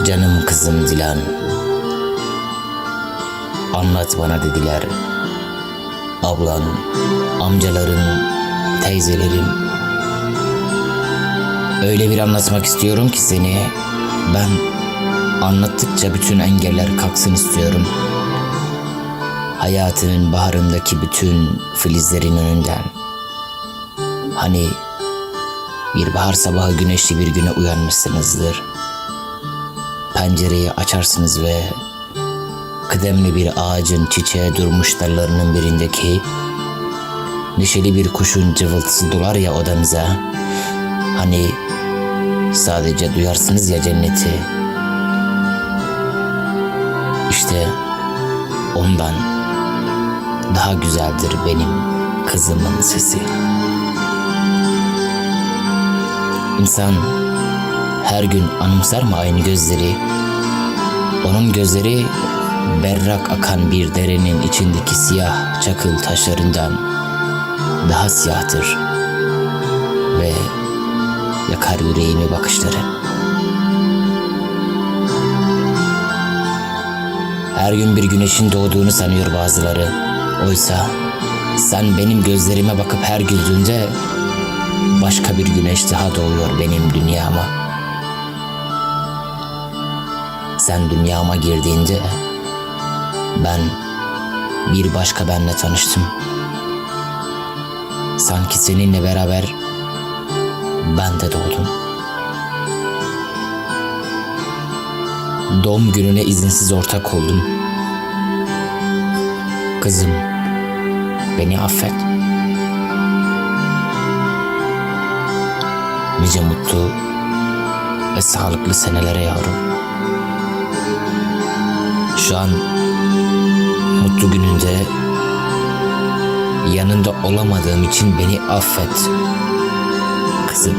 Canım kızım Dilan, anlat bana dediler. Ablan, amcaların, teyzelerin. Öyle bir anlatmak istiyorum ki seni. Ben anlattıkça bütün engeller kalksın istiyorum. Hayatının baharındaki bütün filizlerin önünden. Hani bir bahar sabahı güneşli bir güne uyanmışsınızdır. Pencereyi açarsınız ve kıdemli bir ağacın çiçeğe durmuş dallarının birindeki neşeli bir kuşun cıvıltısı dolar ya odanıza. Hani sadece duyarsınız ya cenneti. İşte ondan daha güzeldir benim kızımın sesi. İnsan her gün anımsar mı aynı gözleri? Onun gözleri berrak akan bir derenin içindeki siyah çakıl taşlarından daha siyahtır ve yakar yüreğimi bakışları. Her gün bir güneşin doğduğunu sanıyor bazıları. Oysa sen benim gözlerime bakıp her güldüğünde başka bir güneş daha doğuyor benim dünyama. Sen dünyama girdiğinde ben bir başka benle tanıştım. Sanki seninle beraber ben de doğdum. Doğum gününe izinsiz ortak oldum. Kızım, beni affet. Nice mutlu ve sağlıklı senelere yavrum. Şu an mutlu gününde yanında olamadığım için beni affet kızım.